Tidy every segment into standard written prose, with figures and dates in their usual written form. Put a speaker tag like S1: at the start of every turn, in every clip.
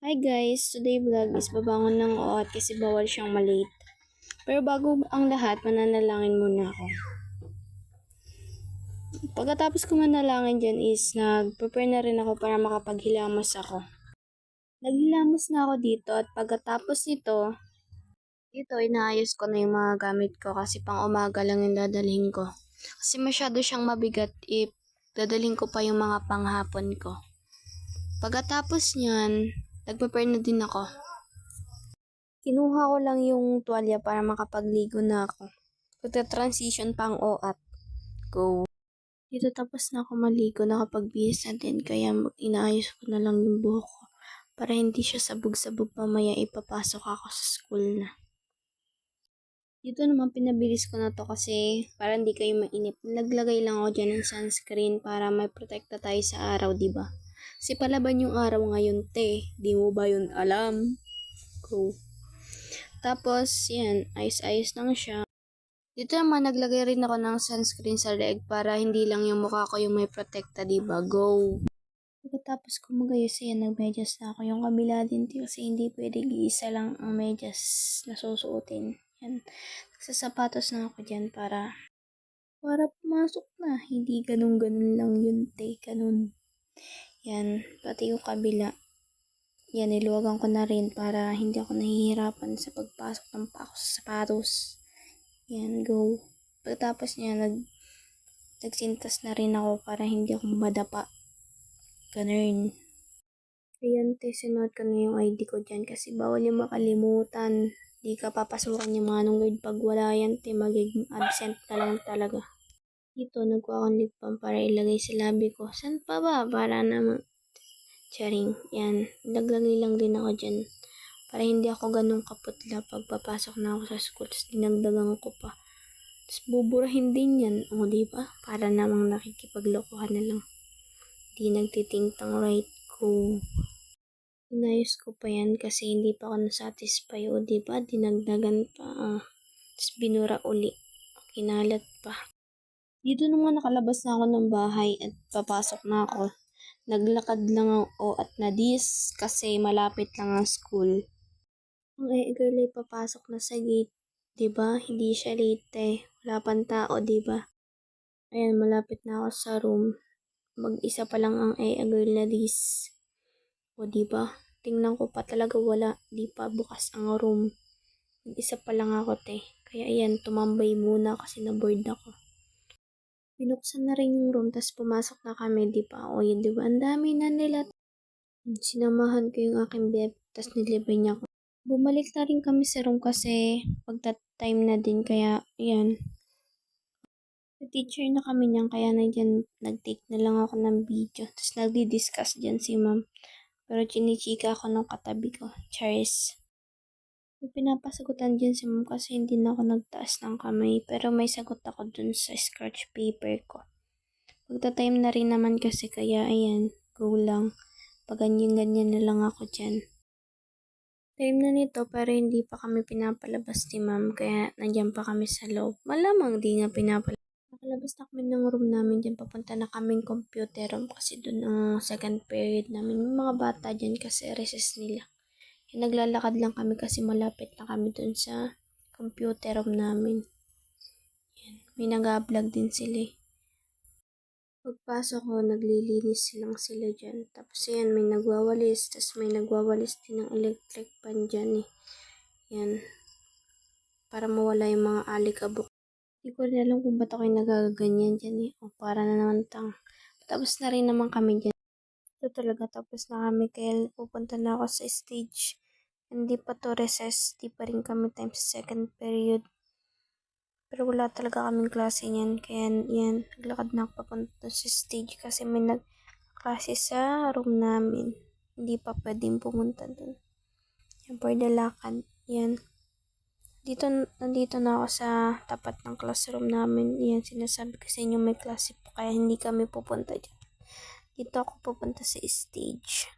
S1: Hi guys, today vlog is babangon ng oat kasi bawal siyang malate. Pero bago ang lahat, mananalangin muna ako. Pagkatapos ko manalangin dyan is nag-prepare na rin ako para makapaghilamos ako. Naghilamos na ako dito at pagkatapos dito inaayos ko na yung mga gamit ko kasi pang umaga lang yung dadalhin ko. Kasi masyado siyang mabigat if dadalhin ko pa yung mga panghapon ko. Pagkatapos nyan, nag-prepare na din ako. Kinuha ko lang yung tuwalya para makapagligo na ako. Pagka-transition pang OAT. Go. Dito tapos na ako maligo, nakapagbihis na din, kaya inaayos ko na lang yung buhok ko para hindi siya sabog-sabog mamaya ipapasok ako sa school na. Dito naman pinabilis ko na to kasi para hindi kayo mainip. Naglagay lang ako dyan ng sunscreen para may protekta tayo sa araw, diba? Kasi palaban yung araw ngayon, te. Di mo ba yun alam? Go. Tapos, yan, ayos-ayos lang siya. Dito naman, naglagay rin ako ng sunscreen sa leg para hindi lang yung mukha ko yung may protekta, diba? Go! Pagkatapos ko magayos, yan, nagmedyas na ako. Yung kabila din, kasi hindi pwede isa lang ang medyas na susuotin. Yan. Nagsasapatos na ako dyan para pumasok na. Hindi ganun-ganun lang yun, te. Ganun. Yan. Pati yung kabila. Yan, niluwagan ko na rin para hindi ako nahihirapan sa pagpasok ng pako sa sapatos. Yan, go. Pagkatapos niya, nagsintas na rin ako para hindi ako madapa. Ganun. Ayan, te, sinuot ko na yung ID ko dyan kasi bawal yung makalimutan. Di ka papasukan yung mga guard pag wala yan, te, magiging absent na lang talaga. Dito, nagkuha akong lip balm para ilagay sa labi ko. San pa ba? Para naman charing. Yan. Naglagay lang din ako dyan. Para hindi ako ganun kaputla pag papasok na ako sa school. Tapos dinagdagan ko pa. Tapos buburahin din yan. O, diba? Para namang nakikipaglokohan na lang. Di nagtitingtang right ko. Inayos ko pa yan kasi hindi pa ako nasatisfy. O, diba? Dinagdagan pa. Tapos binura uli. Kinalat pa. Dito naman nakalabas na ako ng bahay at papasok na ako. Naglakad lang ako at nadis kasi malapit lang ang school. Ang girl ay papasok na sa gate. Diba? Hindi siya late eh. Wala pang tao, diba? Ayan, malapit na ako sa room. Mag-isa pa lang ang girl na dis. O diba? Tingnan ko pa talaga wala. Di pa bukas ang room. Mag-isa pa lang ako, te. Kaya ayan, tumambay muna kasi na-bored ako. Binuksan na rin yung room, tas pumasok na kami, di ba? O yun, di ba? Ang dami na nila. Sinamahan ko yung aking beb, tas nilibay niya ako. Bumalik na rin kami sa room kasi pagta-time na din, kaya yan. Teacher na kami niyan, kaya nag-take na lang ako ng video. Tas nagdi-discuss dyan si ma'am. Pero chinichika ako ng katabi ko. Charis. May pinapasagutan dyan si ma'am kasi hindi na ako nagtaas ng kamay. Pero may sagot ako dun sa scratch paper ko. Pagta-time na rin naman kasi kaya ayan, go lang. Pag ganyan-ganyan na lang ako dyan. Time na nito pero hindi pa kami pinapalabas ni ma'am kaya nandiyan pa kami sa loob. Malamang di nga pinapalabas. Nakalabas na kami ng room namin dyan. Papunta na kaming computer room kasi dun ang second period namin. May mga bata dyan kasi recess nila. Naglalakad lang kami kasi malapit na kami dun sa computer room namin. Yan. May nag-vlog din sila eh. Pagpasok ko, naglilinis lang sila dyan. Tapos yan, may nagwawalis. Tapos may nagwawalis din ng electric pan dyan eh. Yan. Para mawala yung mga alikabok. Hindi ko rin alam kung ba't ako'y nagaganyan dyan eh. O para na naman Tapos na rin naman kami dyan. Ito talaga tapos na kami kaya pupunta na ako sa stage. Hindi pa to recess. Di pa rin kami time sa second period. Pero wala talaga kaming klase niyan. Kaya yan, naglakad na ako papunta sa stage kasi may nagklase sa room namin. Hindi pa pwedeng pumunta dun. Yan, for the lakad. Yan. Nandito na ako sa tapat ng classroom namin. Yan, sinasabi ko sa inyo may klase po kaya hindi kami pupunta dyan. Dito ako pupunta sa stage.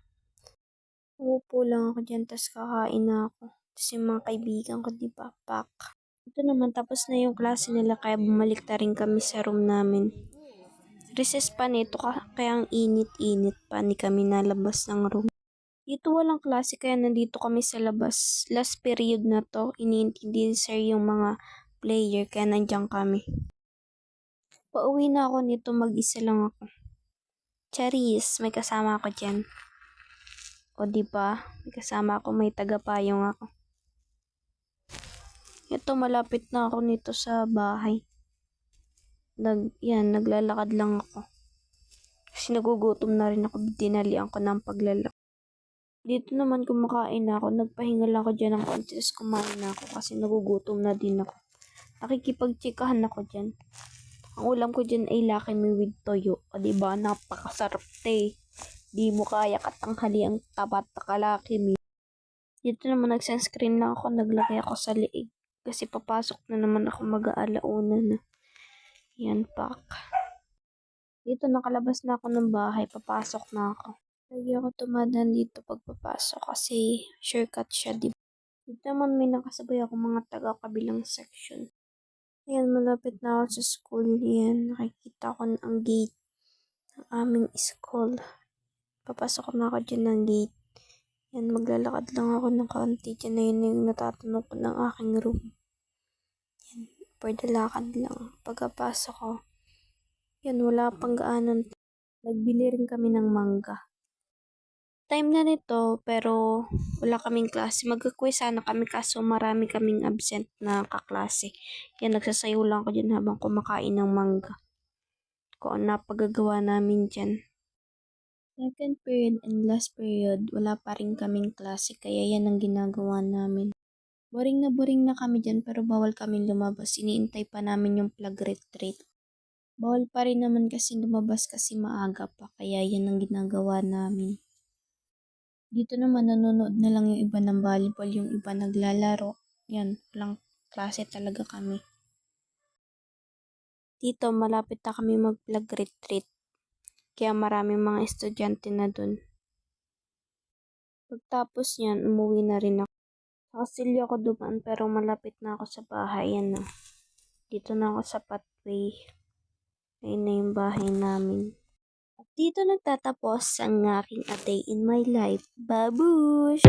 S1: Umupo lang ako dyan, tas kakain na ako. Tas yung mga kaibigan ko, di ba, pak. Ito naman, tapos na yung klase nila, kaya bumalik na rin kami sa room namin. Recess pa nito, kaya ang init-init pa, ni kami nalabas ng room. Dito walang klase kaya nandito kami sa labas. Last period na to, iniintindi ni sir yung mga player kaya nandiyan kami. Pauwi na ako nito, mag-isa lang ako. Charis, may kasama ako dyan. O diba, may kasama ako, may tagapayong ako. Ito, malapit na ako nito sa bahay. Naglalakad lang ako. Kasi nagugutom na rin ako, dinalian ko ng paglalakad. Dito naman kumakain na ako, nagpahinga lang ako dyan ng konti, tapos kumain na ako kasi nagugutom na din ako. Nakikipagtsikahan ako dyan. Ang ulam ko dyan ay Lucky Me with toyo. O diba, napakasarap te. Di mo kaya katanghali ang tapat na ka-Lucky Me. Dito naman nag-sunscreen lang ako, naglagay ako sa liig. Kasi papasok na naman ako mag-aalauna na. Yan pak. Dito nakalabas na ako ng bahay, papasok na ako. Lagi ako tumadan dito pagpapasok kasi shortcut siya, diba? Dito naman may nakasabay ako mga taga-kabilang section. Ayan, malapit na ako sa school. Yan, nakikita ko na ang gate ng aming school. Papasok na ako dyan ng gate. Yan, maglalakad lang ako ng kaunti. Dyan na yun yung natatanong ko ng aking room. Yan, for the lakad lang. Pagkapasok ko, yan, wala pang gaanan. Nagbili rin kami ng mangga. Time na nito, pero wala kaming klase. Magka-quiz sana kami kaso marami kaming absent na kaklase. Yan, nagsasayaw lang ako dyan habang kumakain ng mangga. Kung napagagawa namin dyan. Second period and last period, wala pa rin kaming klase kaya yan ang ginagawa namin. Boring na kami dyan pero bawal kaming lumabas. Iniintay pa namin yung flag retreat. Bawal pa rin naman kasi lumabas kasi maaga pa kaya yan ang ginagawa namin. Dito naman nanonood na lang yung iba ng volleyball, yung iba naglalaro. Yan, walang klase talaga kami. Dito malapit na kami mag-flag retreat. Kaya maraming mga estudyante na dun. Pagtapos yan, umuwi na rin ako. Sa Kastilyo ako dumaan pero malapit na ako sa bahay. Yan na. Dito na ako sa pathway. Ayun na yung bahay namin. At dito nagtatapos ang aking A Day in My Life. Babush!